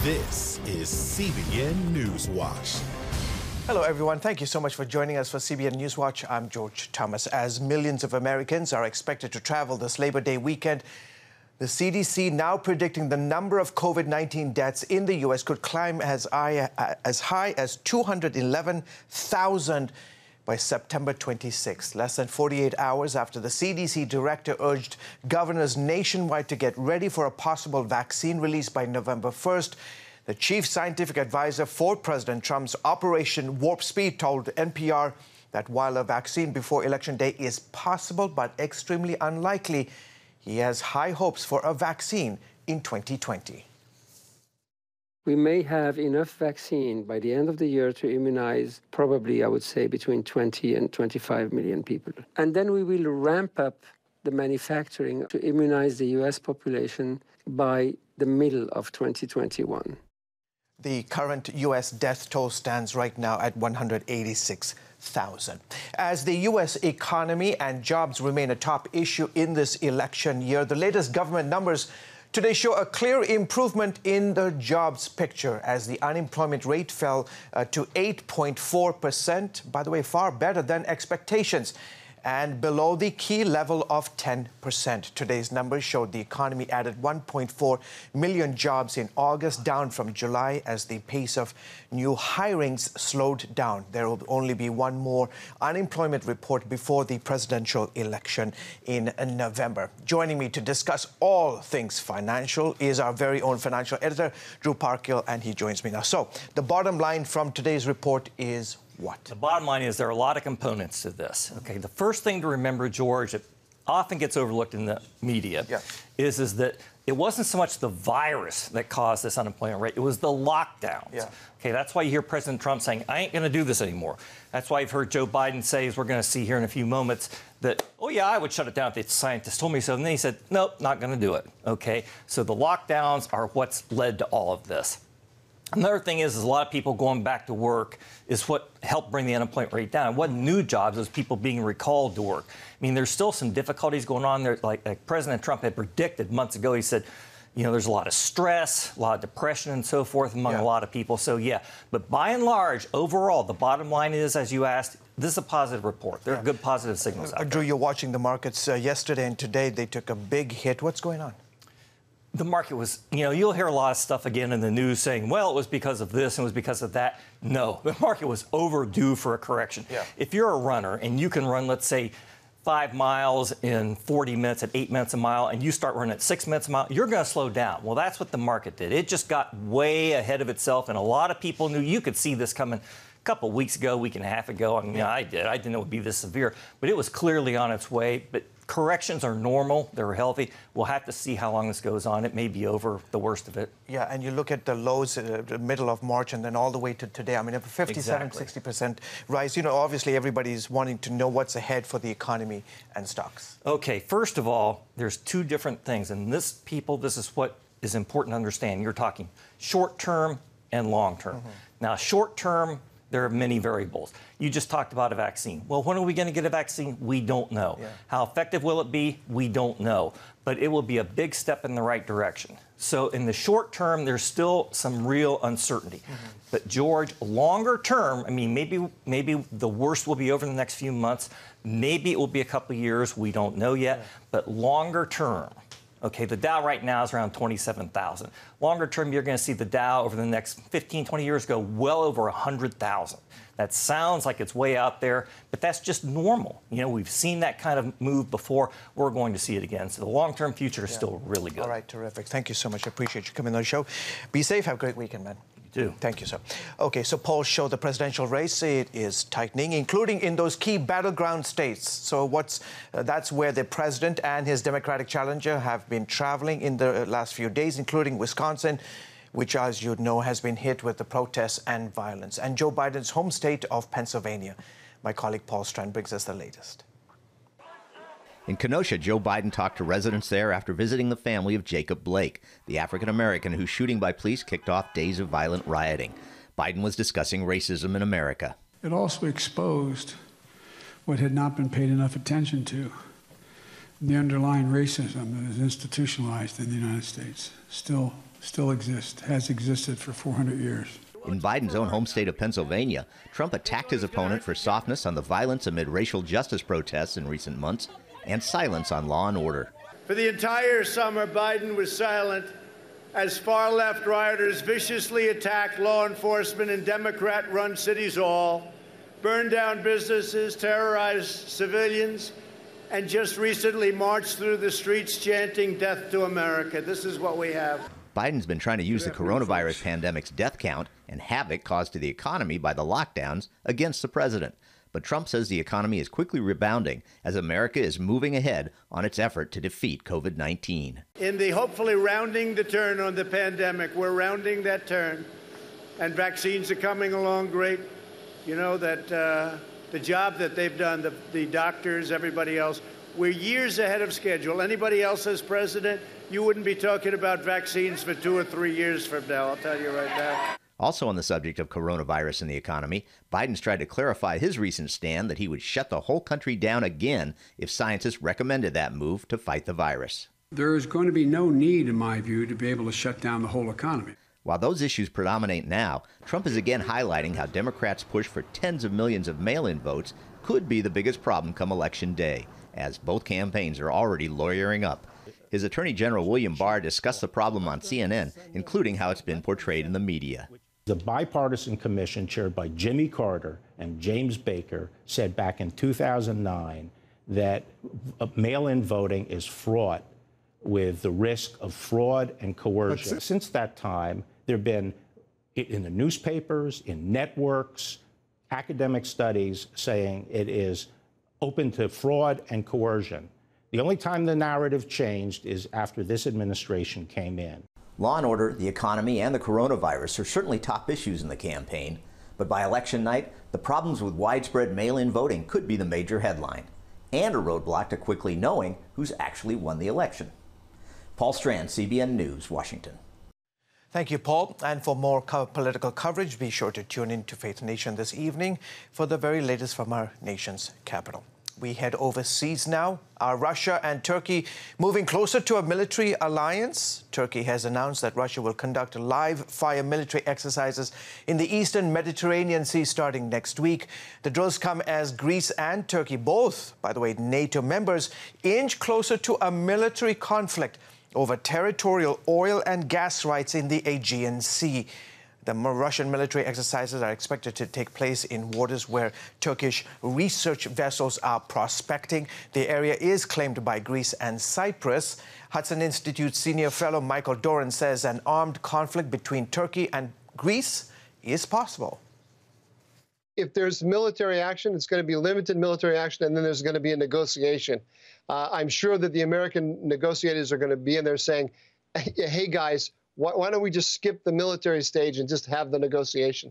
This is CBN NewsWatch. Hello, everyone. Thank you so much for joining us for CBN NewsWatch. I'm George Thomas. As millions of Americans are expected to travel this Labor Day weekend, the CDC now predicting the number of COVID-19 deaths in the U.S. could climb as high as 211,000 by September 26, less than 48 hours after the CDC director urged governors nationwide to get ready for a possible vaccine release by November 1st. The chief scientific advisor for President Trump's Operation Warp Speed told NPR that while a vaccine before Election Day is possible but extremely unlikely, he has high hopes for a vaccine in 2020. We may have enough vaccine by the end of the year to immunize probably, I would say, between 20 and 25 million people. And then we will ramp up the manufacturing to immunize the U.S. population by the middle of 2021. The current U.S. death toll stands right now at 186,000. As the U.S. economy and jobs remain a top issue in this election year, the latest government numbers today show a clear improvement in the jobs picture as the unemployment rate fell to 8.4%, by the way, far better than expectations, and below the key level of 10%. Today's numbers showed the economy added 1.4 million jobs in August, down from July as the pace of new hirings slowed down. There will only be one more unemployment report before the presidential election in November. Joining me to discuss all things financial is our very own financial editor, Drew Parkhill, and he joins me now. So, the bottom line from today's report is what? The bottom line is there are a lot of components to this. Okay, the first thing to remember, George, that often gets overlooked in the media is that it wasn't so much the virus that caused this unemployment rate, it was the lockdowns. Okay, that's why you hear President Trump saying, I ain't going to do this anymore. That's why you've heard Joe Biden say, as we're going to see here in a few moments, that, oh, yeah, I would shut it down if the scientists told me so. And then he said, nope, not going to do it. Okay, so the lockdowns are what's led to all of this. Another thing is a lot of people going back to work is what helped bring the unemployment rate down. It wasn't new jobs, it was people being recalled to work. I mean, there's still some difficulties going on there. Like President Trump had predicted months ago, he said, you know, there's a lot of stress, a lot of depression and so forth among a lot of people. So, yeah, but by and large, overall, the bottom line is, as you asked, this is a positive report. There are good positive signals out there. Drew, you're watching the markets yesterday and today. They took a big hit. What's going on? The market was, you know, you'll hear a lot of stuff again in the news saying, well, it was because of this and it was because of that. No, the market was overdue for a correction. If you're a runner and you can run, let's say, 5 miles in 40 minutes at 8 minutes a mile, and you start running at 6 minutes a mile, you're going to slow down. Well, that's what the market did. It just got way ahead of itself, and a lot of people knew you could see this coming a couple of weeks ago, week and a half ago. I mean, I did. I didn't know it would be this severe, but it was clearly on its way. But corrections are normal. They're healthy. We'll have to see how long this goes on. It may be over, the worst of it. Yeah, and you look at the lows the middle of March and then all the way to today. I mean, a 57, 60% rise. You know, obviously everybody's wanting to know what's ahead for the economy and stocks. Okay, first of all, there's two different things. And this is what is important to understand. You're talking short-term and long-term. Now, short-term, there are many variables. You just talked about a vaccine. Well, when are we going to get a vaccine? We don't know. How effective will it be? We don't know. But it will be a big step in the right direction. So in the short term, there's still some real uncertainty. But George, longer term, I mean, maybe the worst will be over in the next few months. Maybe it will be a couple of years. We don't know yet. But longer term, okay, the Dow right now is around 27,000. Longer term, you're going to see the Dow over the next 15, 20 years go well over 100,000. That sounds like it's way out there, but that's just normal. You know, we've seen that kind of move before. We're going to see it again. So the long-term future is still really good. All right, terrific. Thank you so much. I appreciate you coming on the show. Be safe. Have a great weekend, man. Thank you, sir. Okay, so polls show the presidential race, it is tightening, including in those key battleground states. So that's where the president and his Democratic challenger have been traveling in the last few days, including Wisconsin, which, as you know, has been hit with the protests and violence, and Joe Biden's home state of Pennsylvania. My colleague Paul Strand brings us the latest. In Kenosha, Joe Biden talked to residents there after visiting the family of Jacob Blake, the African-American whose shooting by police kicked off days of violent rioting. Biden was discussing racism in America. It also exposed what had not been paid enough attention to, The underlying racism that is institutionalized in the United States still exists, has existed for 400 years. In Biden's own home state of Pennsylvania, Trump attacked his opponent for softness on the violence amid racial justice protests in recent months and silence on law and order. For the entire summer, Biden was silent as far-left rioters viciously attacked law enforcement in Democrat-run cities hall, burned down businesses, terrorized civilians, and just recently marched through the streets chanting "Death to America." This is what we have. Biden's been trying to use the coronavirus pandemic's death count and havoc caused to the economy by the lockdowns against the president. But Trump says the economy is quickly rebounding as America is moving ahead on its effort to defeat COVID-19. In the hopefully rounding the turn on the pandemic, we're rounding that turn, and vaccines are coming along great. You know that the job that they've done, the doctors, everybody else, we're years ahead of schedule. Anybody else as president, you wouldn't be talking about vaccines for 2 or 3 years from now, I'll tell you right now. Also on the subject of coronavirus and the economy, Biden's tried to clarify his recent stand that he would shut the whole country down again if scientists recommended that move to fight the virus. There is going to be no need, in my view, to be able to shut down the whole economy. While those issues predominate now, Trump is again highlighting how Democrats' push for tens of millions of mail-in votes could be the biggest problem come Election Day, as both campaigns are already lawyering up. His Attorney General William Barr discussed the problem on CNN, including how it's been portrayed in the media. The bipartisan commission chaired by Jimmy Carter and James Baker said back in 2009 that mail-in voting is fraught with the risk of fraud and coercion. Since that time, there have been, in the newspapers, in networks, academic studies saying it is open to fraud and coercion. The only time the narrative changed is after this administration came in. Law and order, the economy, and the coronavirus are certainly top issues in the campaign, but by election night, the problems with widespread mail-in voting could be the major headline, and a roadblock to quickly knowing who's actually won the election. Paul Strand, CBN News, Washington. Thank you, Paul. And for more political coverage, be sure to tune in to Faith Nation this evening for the very latest from our nation's capital. We head overseas now. Are Russia and Turkey moving closer to a military alliance? Turkey has announced that Russia will conduct live-fire military exercises in the eastern Mediterranean Sea starting next week. The drills come as Greece and Turkey, both, by the way, NATO members, inch closer to a military conflict over territorial oil and gas rights in the Aegean Sea. The Russian military exercises are expected to take place in waters where Turkish research vessels are prospecting. The area is claimed by Greece and Cyprus. Hudson Institute senior fellow Michael Doran says an armed conflict between Turkey and Greece is possible. If there's military action, it's going to be limited military action, and then there's going to be a negotiation. I'm sure that the American negotiators are going to be in there saying, hey, guys, why don't we just skip the military stage and just have the negotiation?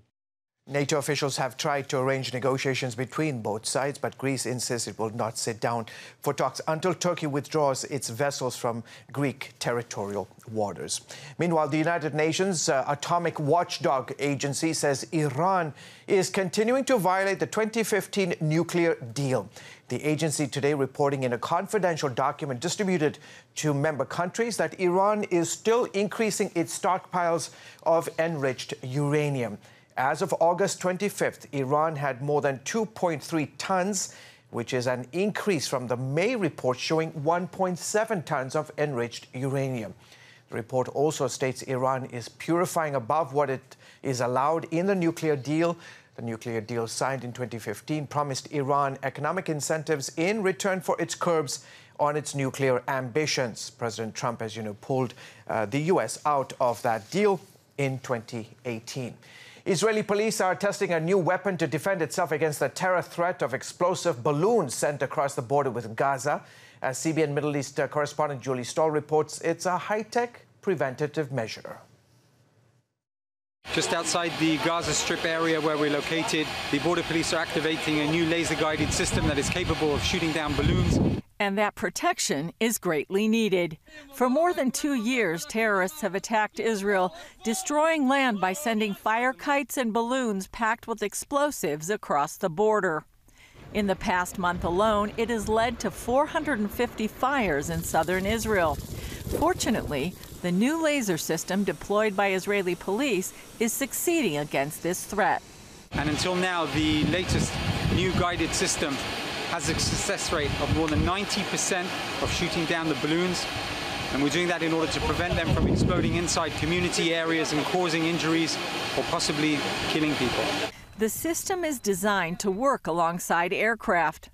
NATO officials have tried to arrange negotiations between both sides, but Greece insists it will not sit down for talks until Turkey withdraws its vessels from Greek territorial waters. Meanwhile, the United Nations Atomic Watchdog Agency says Iran is continuing to violate the 2015 nuclear deal. The agency today reporting in a confidential document distributed to member countries that Iran is still increasing its stockpiles of enriched uranium. As of August 25th, Iran had more than 2.3 tons, which is an increase from the May report showing 1.7 tons of enriched uranium. The report also states Iran is purifying above what it is allowed in the nuclear deal. The nuclear deal signed in 2015 promised Iran economic incentives in return for its curbs on its nuclear ambitions. President Trump, as you know, pulled the U.S. out of that deal in 2018. Israeli police are testing a new weapon to defend itself against the terror threat of explosive balloons sent across the border with Gaza. As CBN Middle East correspondent Julie Stahl reports, it's a high-tech preventative measure. Just outside the Gaza Strip area where we're located, the border police are activating a new laser-guided system that is capable of shooting down balloons. And that protection is greatly needed. For more than 2 years, terrorists have attacked Israel, destroying land by sending fire kites and balloons packed with explosives across the border. In the past month alone, it has led to 450 fires in southern Israel. Fortunately, the new laser system deployed by Israeli police is succeeding against this threat. And until now, the latest new guided system has a success rate of more than 90% of shooting down the balloons. And we're doing that in order to prevent them from exploding inside community areas and causing injuries or possibly killing people. The system is designed to work alongside aircraft.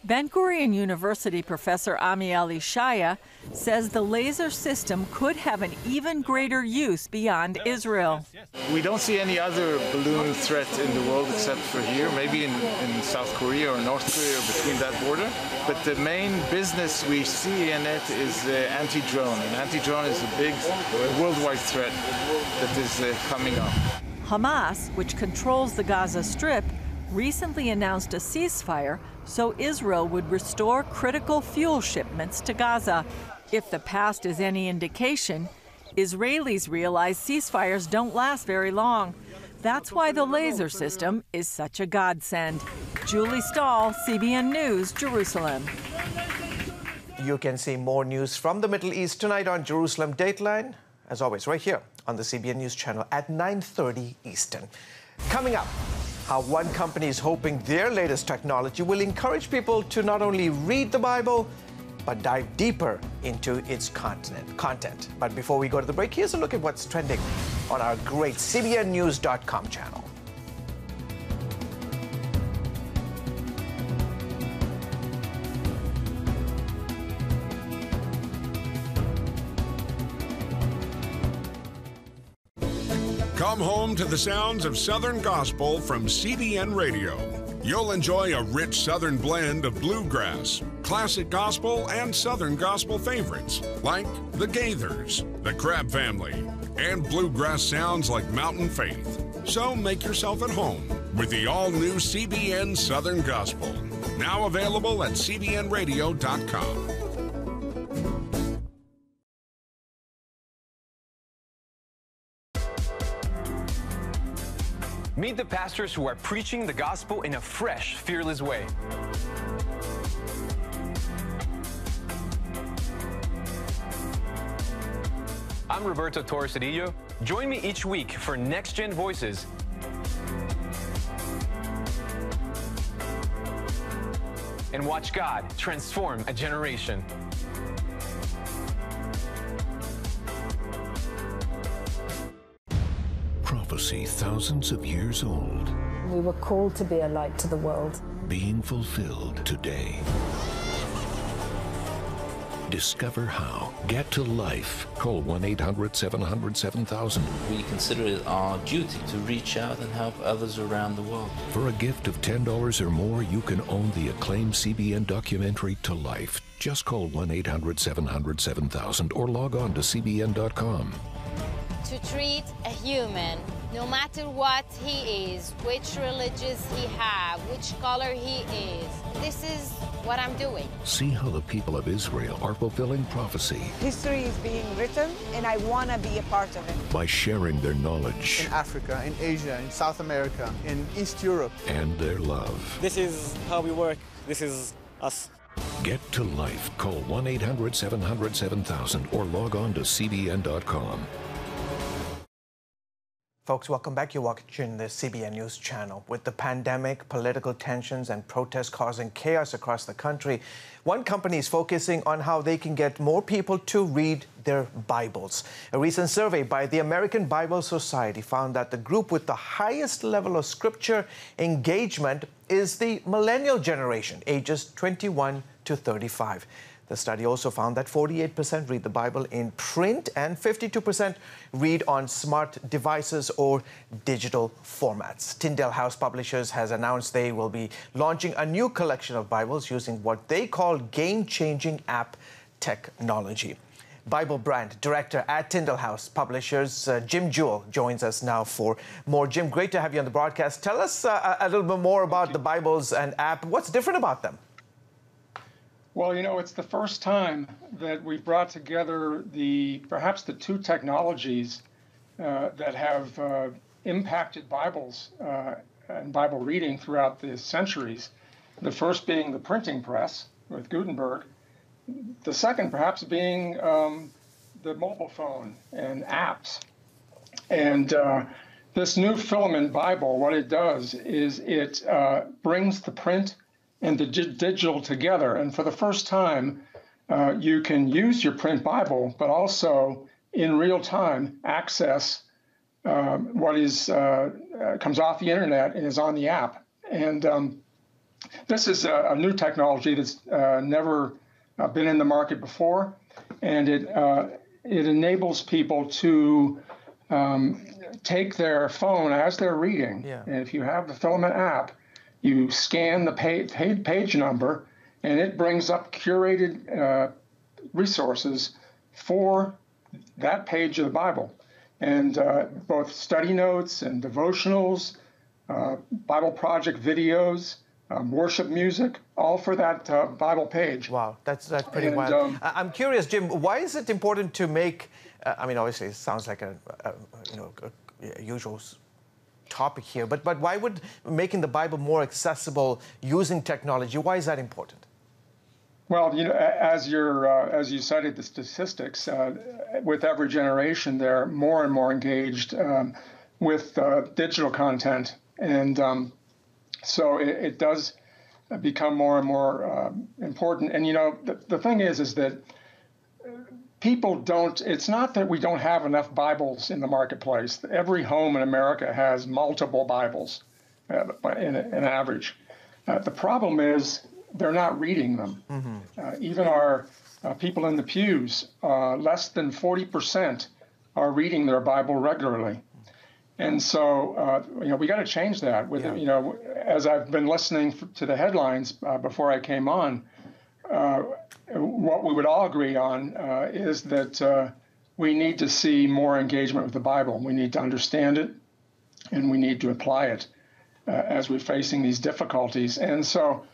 Ben-Gurion University professor Amiel Ishaya says the laser system could have an even greater use beyond Israel. We don't see any other balloon threat in the world except for here, maybe in South Korea or North Korea or between that border. But the main business we see in it is anti-drone. And anti-drone is a big worldwide threat that is coming up. Hamas, which controls the Gaza Strip, recently announced a ceasefire so Israel would restore critical fuel shipments to Gaza. If the past is any indication, Israelis realize ceasefires don't last very long. That's why the laser system is such a godsend. Julie Stahl, CBN News, Jerusalem. You can see more news from the Middle East tonight on Jerusalem Dateline, as always, right here on the CBN News Channel at 9:30 Eastern. Coming up, how one company is hoping their latest technology will encourage people to not only read the Bible, but dive deeper into its content. But before we go to the break, here's a look at what's trending on our great CBNNews.com channel. Come home to the sounds of Southern Gospel from CBN Radio. You'll enjoy a rich Southern blend of bluegrass, classic gospel, and Southern gospel favorites like the Gaithers, the Crab Family, and bluegrass sounds like Mountain Faith. So make yourself at home with the all-new CBN Southern Gospel, now available at cbnradio.com. Meet the pastors who are preaching the gospel in a fresh, fearless way. I'm Roberto Torres-Cedillo. Join me each week for Next Gen Voices. And watch God transform a generation. Prophecy thousands of years old. We were called to be a light to the world. Being fulfilled today. Discover how. Get to life. Call 1-800-700-7000. We consider it our duty to reach out and help others around the world. For a gift of $10 or more, you can own the acclaimed CBN documentary To Life. Just call 1-800-700-7000 or log on to cbn.com. To treat a human, no matter what he is, which religious he has, which color he is. This is what I'm doing. See how the people of Israel are fulfilling prophecy. History is being written, and I want to be a part of it. By sharing their knowledge. In Africa, in Asia, in South America, in East Europe. And their love. This is how we work. This is us. Get to life. Call 1-800-700-7000 or log on to cbn.com. Folks, welcome back. You're watching the CBN News Channel. With the pandemic, political tensions, and protests causing chaos across the country, one company is focusing on how they can get more people to read their Bibles. A recent survey by the American Bible Society found that the group with the highest level of scripture engagement is the millennial generation, ages 21 to 35. The study also found that 48% read the Bible in print and 52% read on smart devices or digital formats. Tyndale House Publishers has announced they will be launching a new collection of Bibles using what they call game-changing app technology. Bible brand director at Tyndale House Publishers, Jim Jewell, joins us now for more. Jim, great to have you on the broadcast. Tell us a little bit more about the Bibles and app. What's different about them? Well, you know, it's the first time that we've brought together perhaps the two technologies that have impacted Bibles and Bible reading throughout the centuries. The first being the printing press with Gutenberg. The second perhaps being the mobile phone and apps. And this new filament Bible, what it does is it brings the print and the digital together. And for the first time, you can use your print Bible, but also in real time access what is comes off the internet and is on the app. And this is a new technology that's never been in the market before, and it enables people to take their phone as they're reading. Yeah. And if you have the Filament app, you scan the page number, and it brings up curated resources for that page of the Bible. And both study notes and devotionals, Bible project videos, worship music, all for that Bible page. Wow, that's pretty wild. I'm curious, Jim, why is it important to make, I mean, obviously it sounds like a usual topic here, but why would making the Bible more accessible using technology, why is that important? Well, as you cited the statistics, with every generation, they're more and more engaged with digital content, and so it does become more and more important. And the thing is that people don't. It's not that we don't have enough Bibles in the marketplace. Every home in America has multiple Bibles, in an average. The problem is they're not reading them. Mm-hmm. Even our people in the pews, less than 40% are reading their Bible regularly. And so, we got to change that. With as I've been listening to the headlines before I came on, what we would all agree on is that we need to see more engagement with the Bible. We need to understand it, and we need to apply it as we're facing these difficulties. And so,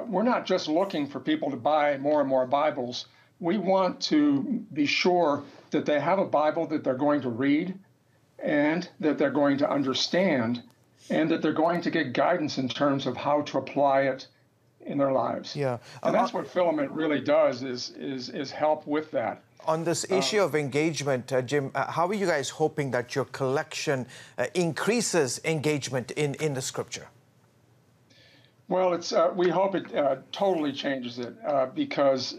we're not just looking for people to buy more and more Bibles. We want to be sure that they have a Bible that they're going to read, and that they're going to understand, and that they're going to get guidance in terms of how to apply it in their lives. Yeah, and that's what Filament really does is help with that. On this issue of engagement, Jim, how are you guys hoping that your collection increases engagement in the Scripture? Well, we hope it totally changes it because,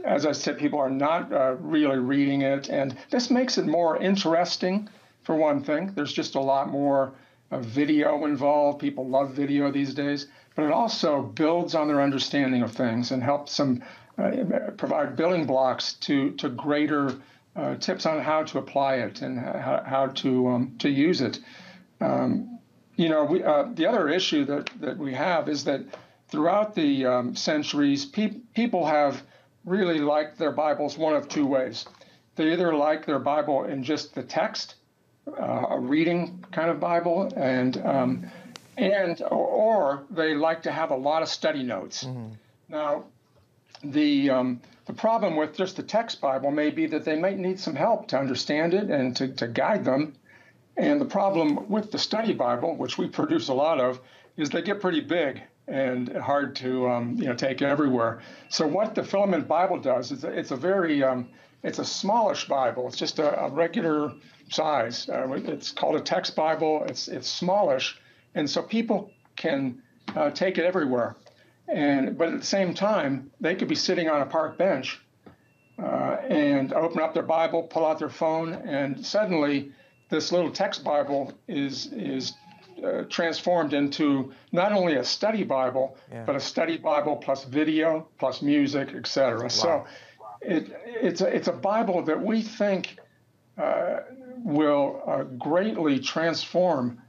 as I said, people are not really reading it, and this makes it more interesting, for one thing. There's just a lot more video involved. People love video these days, but it also builds on their understanding of things and helps them provide building blocks to greater tips on how to apply it and how to use it. The other issue that we have is that throughout the centuries, people have really liked their Bibles one of two ways. They either like their Bible in just the text, a reading kind of Bible, or they like to have a lot of study notes. Mm-hmm. Now, the problem with just the text Bible may be that they might need some help to understand it and to guide them. And the problem with the study Bible, which we produce a lot of, is they get pretty big and hard to take everywhere. So what the Filament Bible does is it's a smallish Bible. It's just a regular size. It's called a text Bible. It's smallish, and so people can take it everywhere. But at the same time, they could be sitting on a park bench and open up their Bible, pull out their phone, and suddenly this little text Bible is transformed into not only a study Bible, but a study Bible plus video, plus music, etc. Wow. So it's a Bible that we think will greatly transform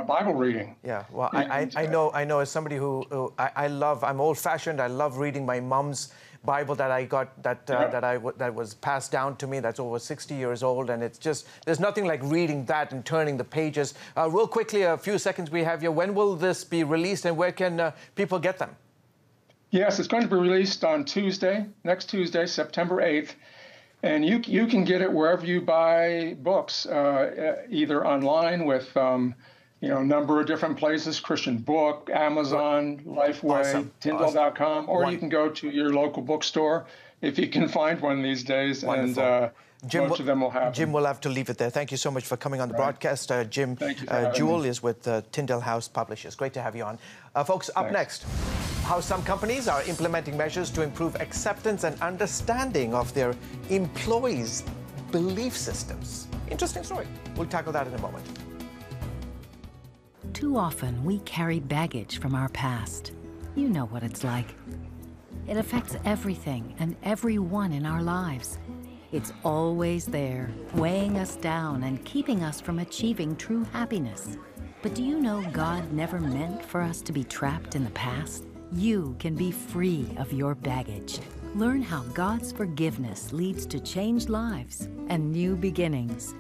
Bible reading. Yeah, well, I know as somebody who I'm old-fashioned. I love reading my mom's Bible that I got that was passed down to me. That's over 60 years old, and it's just there's nothing like reading that and turning the pages. Real quickly, a few seconds we have here. When will this be released, and where can people get them? Yes, it's going to be released on next Tuesday, September 8th. And you can get it wherever you buy books, either online with a number of different places: Christian Book, Amazon, Lifeway, Tyndall.com, or you can go to your local bookstore if you can find one these days. Wonderful. And Jim, most of them will have Jim, them. we'll have to leave it there. Thank you so much for coming on the broadcast. Jim Jewell is with Tyndall House Publishers. Great to have you on. Folks, up next, how some companies are implementing measures to improve acceptance and understanding of their employees' belief systems. Interesting story. We'll tackle that in a moment. Too often, we carry baggage from our past. You know what it's like. It affects everything and everyone in our lives. It's always there, weighing us down and keeping us from achieving true happiness. But do you know God never meant for us to be trapped in the past? You can be free of your baggage. Learn how God's forgiveness leads to changed lives and new beginnings.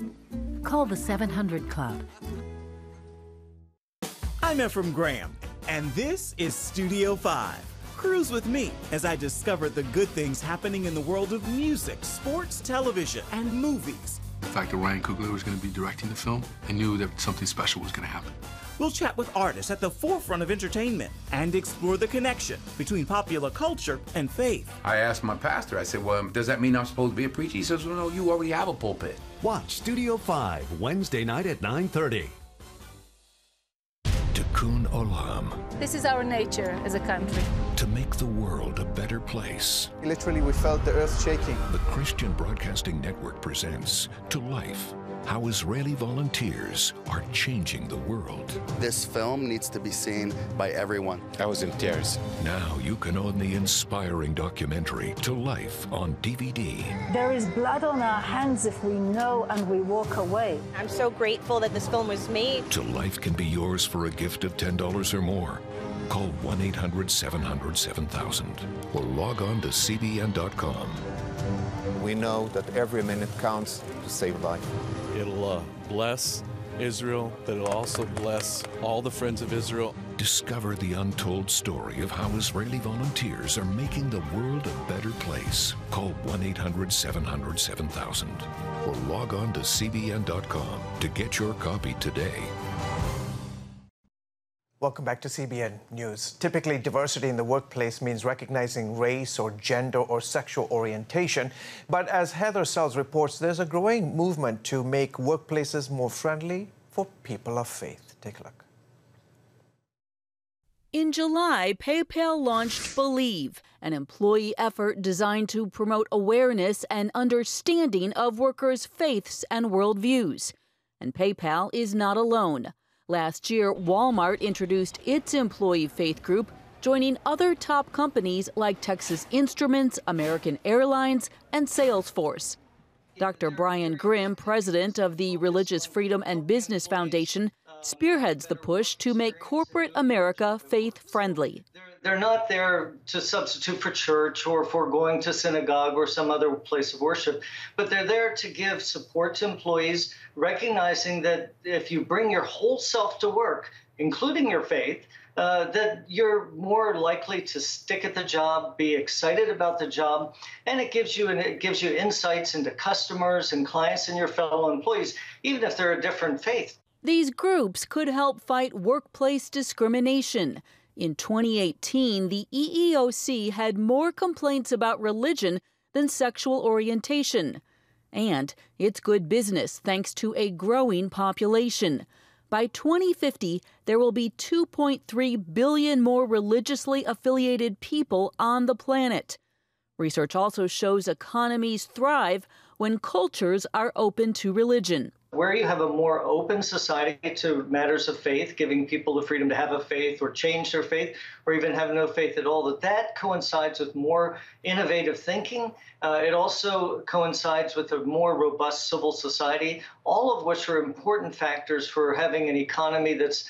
Call the 700 Club. I'm Ephraim Graham, and this is Studio 5. Cruise with me as I discover the good things happening in the world of music, sports, television, and movies. The fact that Ryan Coogler was going to be directing the film, I knew that something special was going to happen. We'll chat with artists at the forefront of entertainment and explore the connection between popular culture and faith. I asked my pastor, I said, well, does that mean I'm supposed to be a preacher? He says, well, no, you already have a pulpit. Watch Studio 5, Wednesday night at 9:30. Tikkun Olam. This is our nature as a country. To make the world a better place. Literally, we felt the earth shaking. The Christian Broadcasting Network presents To Life, how Israeli volunteers are changing the world. This film needs to be seen by everyone. I was in tears. Now you can own the inspiring documentary To Life on DVD. There is blood on our hands if we know and we walk away. I'm so grateful that this film was made. To Life can be yours for a gift of $10 or more. Call 1-800-700-7000 or log on to CBN.com. We know that every minute counts to save life. It'll bless Israel, but it'll also bless all the friends of Israel. Discover the untold story of how Israeli volunteers are making the world a better place. Call 1-800-700-7000 or log on to CBN.com to get your copy today. Welcome back to CBN News. Typically, diversity in the workplace means recognizing race or gender or sexual orientation. But as Heather Sells reports, there's a growing movement to make workplaces more friendly for people of faith. Take a look. In July, PayPal launched Believe, an employee effort designed to promote awareness and understanding of workers' faiths and worldviews. And PayPal is not alone. Last year, Walmart introduced its employee faith group, joining other top companies like Texas Instruments, American Airlines, and Salesforce. Dr. Brian Grimm, president of the Religious Freedom and Business Foundation, spearheads the push to make corporate America faith-friendly. They're not there to substitute for church or for going to synagogue or some other place of worship, but they're there to give support to employees, recognizing that if you bring your whole self to work, including your faith, that you're more likely to stick at the job, be excited about the job, and it gives you insights into customers and clients and your fellow employees, even if they're a different faith. These groups could help fight workplace discrimination. In 2018, the EEOC had more complaints about religion than sexual orientation. And it's good business thanks to a growing population. By 2050, there will be 2.3 billion more religiously affiliated people on the planet. Research also shows economies thrive when cultures are open to religion. Where you have a more open society to matters of faith, giving people the freedom to have a faith or change their faith or even have no faith at all, that coincides with more innovative thinking. It also coincides with a more robust civil society, all of which are important factors for having an economy that's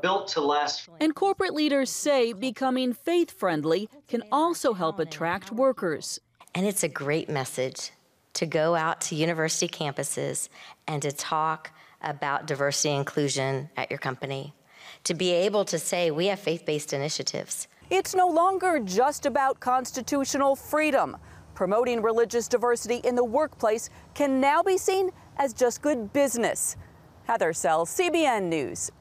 built to last. And corporate leaders say becoming faith-friendly can also help attract workers. And it's a great message to go out to university campuses and to talk about diversity and inclusion at your company, to be able to say we have faith-based initiatives. It's no longer just about constitutional freedom. Promoting religious diversity in the workplace can now be seen as just good business. Heather Sells, CBN News.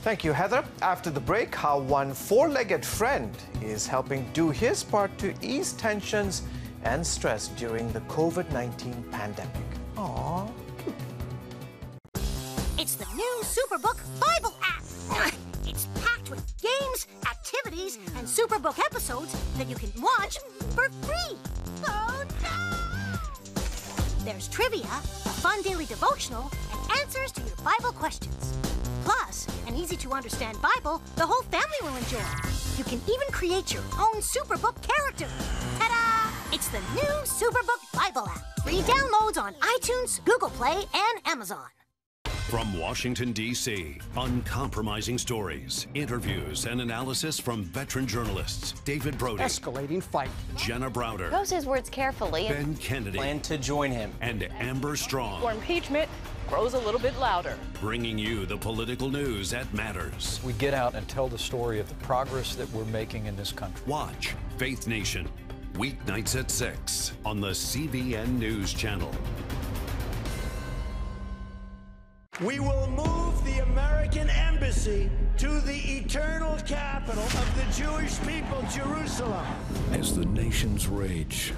Thank you, Heather. After the break, how one four-legged friend is helping do his part to ease tensions and stress during the COVID-19 pandemic. Aww. It's the new Superbook Bible app. It's packed with games, activities, and Superbook episodes that you can watch for free. Oh, no! There's trivia, a fun daily devotional, and answers to your Bible questions. Plus, an easy-to-understand Bible the whole family will enjoy. You can even create your own Superbook character. Ta-da! It's the new Superbook Bible app. Free downloads on iTunes, Google Play, and Amazon. From Washington, D.C., uncompromising stories, interviews, and analysis from veteran journalists David Brody. Escalating fight. Jenna Browder. Chose his words carefully. Ben Kennedy. Plan to join him. And Amber Strong. For impeachment grows a little bit louder. Bringing you the political news that matters. We get out and tell the story of the progress that we're making in this country. Watch Faith Nation, weeknights at 6 on the CBN News Channel. We will move the American embassy to the eternal capital of the Jewish people, Jerusalem. As the nations rage,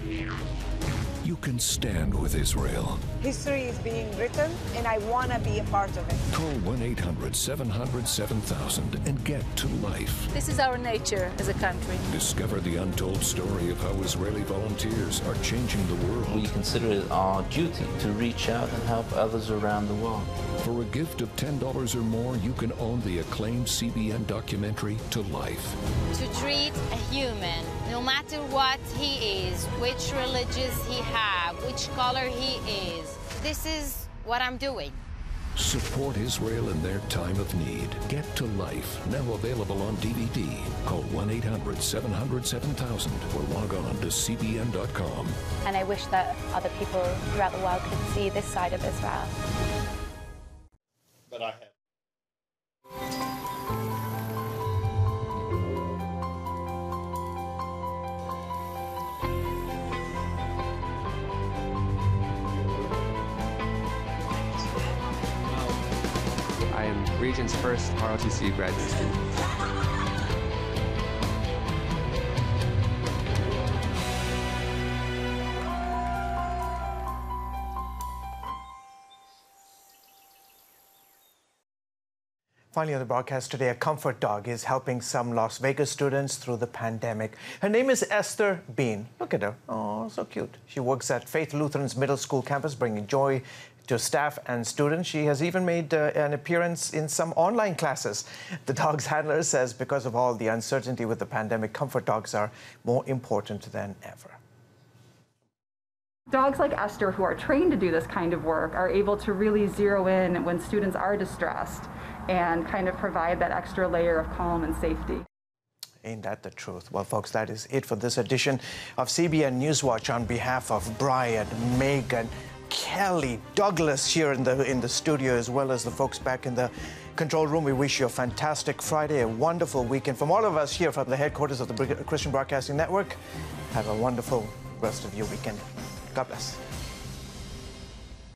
you can stand with Israel. History is being written, and I want to be a part of it. Call 1-800-700-7000 and get to life. This is our nature as a country. Discover the untold story of how Israeli volunteers are changing the world. We consider it our duty to reach out and help others around the world. For a gift of $10 or more, you can own the acclaimed CBN documentary To Life. To treat a human, no matter what he is, which religious he have, which color he is, this is what I'm doing. Support Israel in their time of need. Get to Life, now available on DVD. Call 1-800-700-7000 or log on to cbn.com. And I wish that other people throughout the world could see this side of Israel. But I have. I am Regent's first ROTC graduate student. Finally on the broadcast today, a comfort dog is helping some Las Vegas students through the pandemic. Her name is Esther Bean. Look at her. Oh, so cute. She works at Faith Lutheran's middle school campus, bringing joy to staff and students. She has even made an appearance in some online classes. The dog's handler says because of all the uncertainty with the pandemic, comfort dogs are more important than ever. Dogs like Esther, who are trained to do this kind of work, are able to really zero in when students are distressed and kind of provide that extra layer of calm and safety. Ain't that the truth? Well, folks, that is it for this edition of CBN NewsWatch. On behalf of Brian, Megan, Kelly, Douglas here in the studio, as well as the folks back in the control room, we wish you a fantastic Friday, a wonderful weekend. From all of us here from the headquarters of the Christian Broadcasting Network, have a wonderful rest of your weekend. God bless.